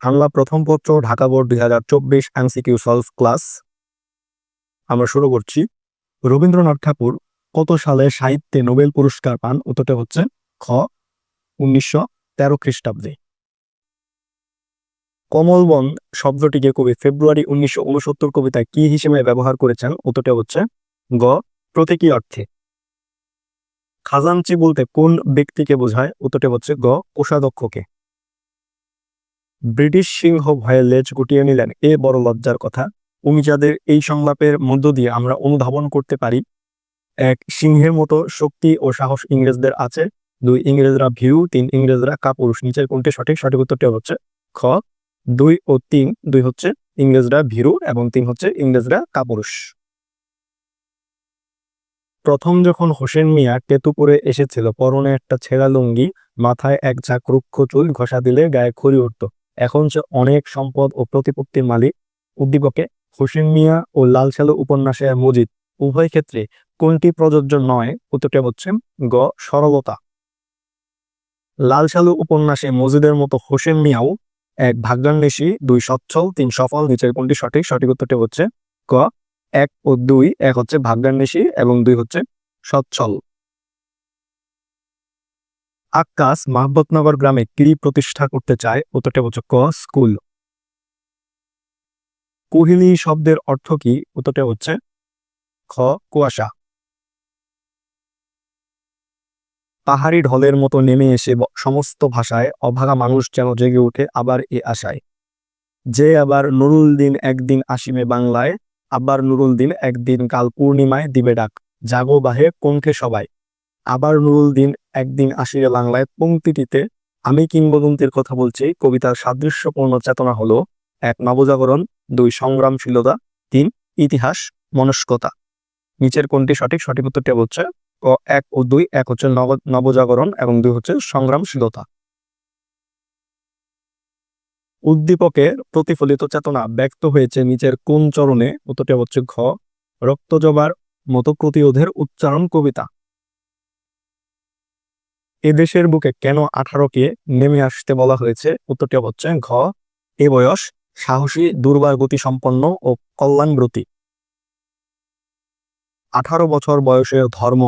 বাংলা প্রথম পত্র, Dhaka board 2024 MCQ solve class. আমরা শুরু করছি। রবীন্দ্রনাথ ঠাকুর কত সালে সাহিত্যে নোবেল পুরস্কার পান? উত্তরটা হচ্ছে খ 1913 খ্রিস্টাব্দে। কমলবন শব্দটিকে কবি ফেব্রুয়ারি 1969 কবিতায় কি হিসেবে ব্যবহার করেছেন? উত্তরটা হচ্ছে গ প্রতীকী অর্থে। খাজাঞ্চি বলতে কোন ব্যক্তিকে বোঝায়? উত্তরটা হচ্ছে গ কোষাধ্যক্ষকে। ব্রিটিশ সিংহ ভয়ে লেজ গুটিয়ে নিলেন, এ বড় লজ্জার কথা। উমিজাদের এই সংলাপের মধ্য দিয়ে আমরা অনুধাবন করতে পারি, এক, সিংহের মতো শক্তি ও সাহস ইংরেজদের আছে। দুই, ইংরেজরা ভীরু। তিন, ইংরেজরা কাপুরুষ। নিচের কোনটি সঠিক? সঠিক উত্তরটি হচ্ছে খ 2 ও 3। 2 হচ্ছে ইংরেজরা ভীরু এবং 3 হচ্ছে ইংরেজরা কাপুরুষ। প্রথম যখন হোসেন মিয়া কেতুপুরে এসেছিল, পরনে একটা ছেঁড়া লুঙ্গি, মাথায় এক ঝাঁক রুক্ষ চুল, ঘষা দিলে গায়ে খড়ি উঠত। এখন সে অনেক সম্পদ ও প্রতিপত্তির মালিক। উদ্দীপকে হোসেন মিয়া ও লাল সালু উপন্যাসের মজিদ উভয় ক্ষেত্রে কোনটি প্রযোজ্য নয়? উত্তরটি হচ্ছে গ সরলতা। লাল সালু উপন্যাসে মজিদের মতো হোসেন মিয়াও এক ভাগ্যান্বেষী, 2 সচ্ছল, 3 সফল। নিচের কোনটি সঠিক? সঠিক উত্তরটি হচ্ছে ক 1 ও 2। 1 হচ্ছে ভাগ্যান্বেষী এবং 2 হচ্ছে সচ্ছল। আক্কাস মাহবতনগর গ্রামে কি প্রতিষ্ঠা করতে চায়? উত্তরটি হচ্ছে ক স্কুল। কোহিলী শব্দের অর্থ কি? উত্তরটি হচ্ছে খ কুয়াশা। পাহাড়ি ঢলের মতো নেমে এসে সমস্ত ভাষায় অভাগা মানুষ যেন জেগে ওঠে আবার এ আশায়, যে আবার নুরুল দিন একদিন আসিবে বাংলায়, আবার নুরুল দিন একদিন কাল পূর্ণিমায় দিবে ডাক, জাগো বাহে কণ্ঠে সবাই, আবার নুরুল দিন একদিন আসিবে বাংলায়। পংক্তিটিতে আমি কিংবদন্তির কথা বলছি। কবিতার সাদৃশ্যপূর্ণ চেতনা হলো 1 নবজাগরণ, 2 সংগ্রামশীলতা, 3 ইতিহাস মনস্কতা। নিচের কোনটি সঠিক? সঠিক উত্তরটি হচ্ছে ক 1 ও 2। 1 হচ্ছে নবজাগরণ এবং 2 হচ্ছে সংগ্রামশীলতা। উদ্দীপকের প্রতিফলিত চেতনা ব্যক্ত হয়েছে নিচের কোন চরণে? উত্তরটি হচ্ছে ঘ রক্তজবার মতো প্রতিরোধের উচ্চারণ কবিতা। এদেশের বুকে কেন 18কে নেমে আসতে বলা হয়েছে? উত্তরটি হচ্ছে ঘ এ বয়স সাহসী, দুর্বার গতি সম্পন্ন ও কল্যাণব্রতী। 18 বছর বয়সে ধর্ম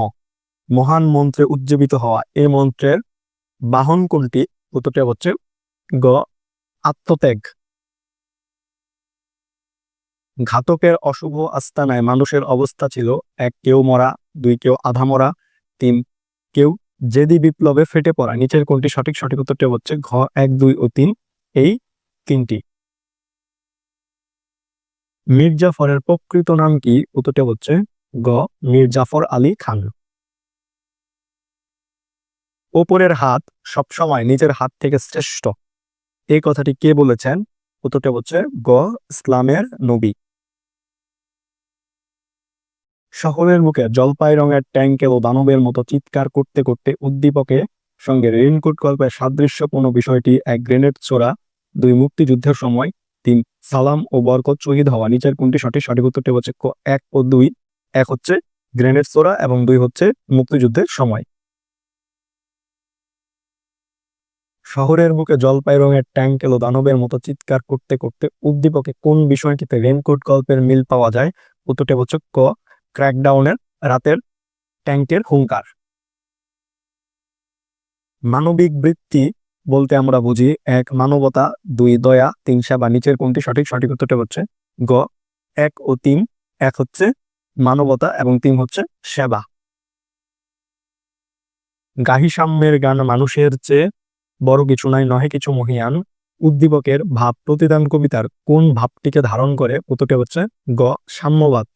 মহান মন্ত্রে উজ্জীবিত হওয়া, এ মন্ত্রের বাহন কোনটি? উত্তরটি হচ্ছে গ আত্মত্যাগ। ঘাতকের অশুভ আস্তানায় মানুষের অবস্থা ছিল 1 কেউ মরা, 2 কেউ আধা মরা, 3 কেউ জেদি বিপ্লবে ফেটে পড়া। নিচের কোনটি সঠিক? সঠিক উত্তরটি হচ্ছে ঘ 1, 2 ও 3, এই 3টি। মীর জাফরের প্রকৃত নাম কি? উত্তরটি হচ্ছে গ মীর জাফর আলী খান। ওপরের হাত সবসময় নিজের হাত থেকে শ্রেষ্ঠ, এই কথাটি কে বলেছেন? উত্তরটি হচ্ছে গ ইসলামের নবী। শহরের বুকে জলপাই রঙের ট্যাঙ্ক ও দানবের মতো চিৎকার করতে করতে উদ্দীপকের সঙ্গে রেইনকোট গল্পের সাদৃশ্যপূর্ণ বিষয়টি 1 গ্রেনেড ছোড়া, 2 মুক্তিযুদ্ধের সময়, 3 সালাম ও বরকত শহীদ হওয়া। নিচের কোনটি সঠিক? সঠিক উত্তরটি হচ্ছে 1 ও 2। 1 হচ্ছে গ্রেনেড ছোড়া এবং 2 হচ্ছে মুক্তিযুদ্ধের সময়। শহরের বুকে জলপাই রঙের ট্যাঙ্ক এলো দানবের মতো চিৎকার করতে করতে উদ্দীপকে কোন বিষয়টিতে রেইনকোট গল্পের মিল পাওয়া যায়? উত্তরটি হচ্ছে ক ক্র্যাকডাউনের রাতের ট্যাঙ্কের হুঙ্কার। মানবিক বৃত্তি বলতে আমরা বুঝি 1 মানবতা, 2 দয়া, 3 সেবা। নিচের কোনটি সঠিক? সঠিক উত্তরটি হচ্ছে গ 1 ও 3। 1 হচ্ছে মানবতা এবং 3 হচ্ছে সেবা। গাহি সাম্যের গান মানুষের চেয়ে বড় কিছু নাই, নহে কিছু মহিয়ান। উদ্দীপকের ভাব প্রতিদান কবিতার কোন ভাবটিকে ধারণ করে? উত্তরটি হচ্ছে গ সাম্যবাদ।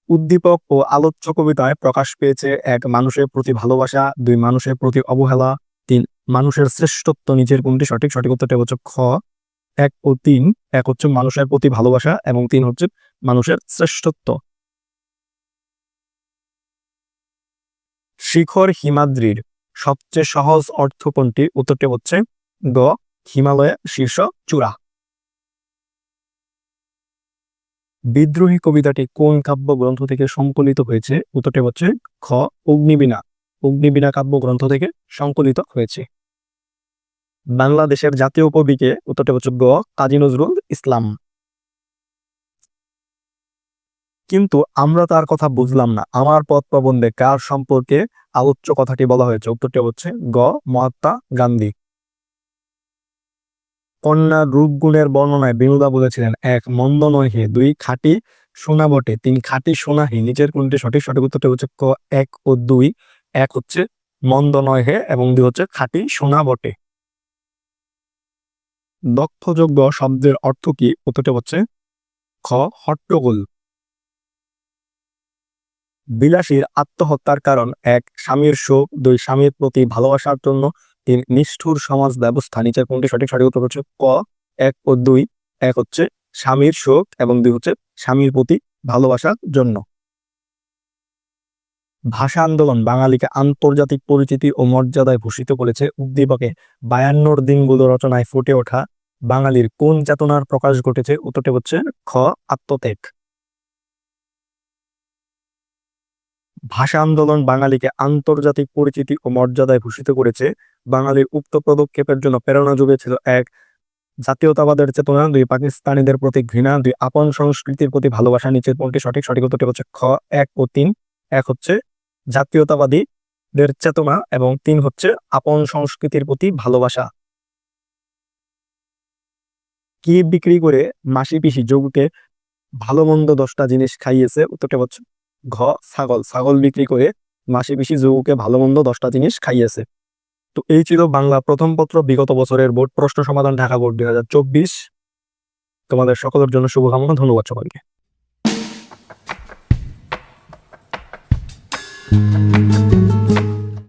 উদ্দীপক ও আলোচ্য কবিতায় প্রকাশ পেয়েছে 1 মানুষের প্রতি ভালোবাসা, 2 মানুষের প্রতি অবহেলা, 3 মানুষের শ্রেষ্ঠত্ব। নিচের কোনটি সঠিক? সঠিক উত্তরটি হচ্ছে খ 1 ও 3। 1 হচ্ছে মানুষের প্রতি ভালোবাসা এবং 3 হচ্ছে মানুষের শ্রেষ্ঠত্ব। শিখর হিমাদ্রির সবচেয়ে সহজ অর্থ কোনটি? উত্তরটি হচ্ছে গ হিমালয়ের শীর্ষ চূড়া। বিদ্রোহী কবিতাটি কোন কাব্যগ্রন্থ থেকে সংকলিত হয়েছে? উত্তরটি হচ্ছে খ অগ্নিবীণা। অগ্নিবীণা কাব্যগ্রন্থ থেকে সংকলিত হয়েছে। বাংলাদেশের জাতীয় কবিকে? উত্তরটি হচ্ছে গ কাজী নজরুল ইসলাম। কিন্তু আমরা তার কথা বুঝলাম না, আমার পথ প্রবন্ধে কার সম্পর্কে আলোচ্য কথাটি বলা হয়েছে? উত্তরটি হচ্ছে গ মহাত্মা গান্ধী। কন্যার রূপ গুণের বর্ণনায় বেহুলা বলেছিলেন, 1 মন্দ নয় হে, 2 খাঁটি সোনা বটে, 3 খাঁটি সোনা হে। নিচের কোনটি সঠিক? সঠিক উত্তরটি হচ্ছে ক 1 ও 2। 1 হচ্ছে মন্দ নয় হে এবং 2 হচ্ছে খাঁটি সোনা বটে। দক্ষযজ্ঞ শব্দের অর্থ কি? উত্তরটি হচ্ছে খ হট্টগোল। বিলাসীর আত্মহত্যার কারণ? 1 স্বামীর শোক, 2 স্বামীর প্রতি ভালোবাসার জন্য, 3 নিষ্ঠুর সমাজ ব্যবস্থা। নিচের কোনটি সঠিক? সঠিক উত্তর হচ্ছে ক 1 ও 2। 1 হচ্ছে স্বামীর শোক এবং 2 হচ্ছে স্বামীর প্রতি ভালোবাসার জন্য। ভাষা আন্দোলন বাঙালিকে আন্তর্জাতিক পরিচিতি ও মর্যাদায় ভূষিত করেছে। উদ্দীপকে 52 দিনগুলো রচনায় ফুটে ওঠা বাঙালির কোন চেতনার প্রকাশ ঘটেছে? উত্তরটি হচ্ছে খ আত্মত্যাগ। ভাষা আন্দোলন বাঙালিকে আন্তর্জাতিক পরিচিতি ও মর্যাদায় ভূষিত করেছে। বাঙালির উক্ত পদক্ষেপের জন্য প্রেরণা জুগিয়েছিল 1 জাতীয়তাবাদের চেতনা, 2 পাকিস্তানিদের প্রতি ঘৃণা, 2 আপন সংস্কৃতির প্রতি ভালোবাসা। নিচের কোনটি সঠিক? সঠিক উত্তরটি হচ্ছে খ 1 ও 3। 1 হচ্ছে জাতীয়তাবাদীদের চেতনা এবং 3 হচ্ছে আপন সংস্কৃতির প্রতি ভালোবাসা। কি বিক্রি করে মাসি পিসি যোগুকে ভালো মন্দ 10টা জিনিস খাইয়েছে? উত্তরটি হচ্ছে ঘ ছাগল। ছাগল বিক্রি করে মাসি পিসি যোগুকে ভালো মন্দ 10টা জিনিস খাইয়েছে। তো এই ছিল বাংলা প্রথম পত্র বিগত বছরের বোর্ড প্রশ্ন সমাধান, ঢাকা বোর্ড 2024। তোমাদের সকলের জন্য শুভকামনা। ধন্যবাদ সকলকে।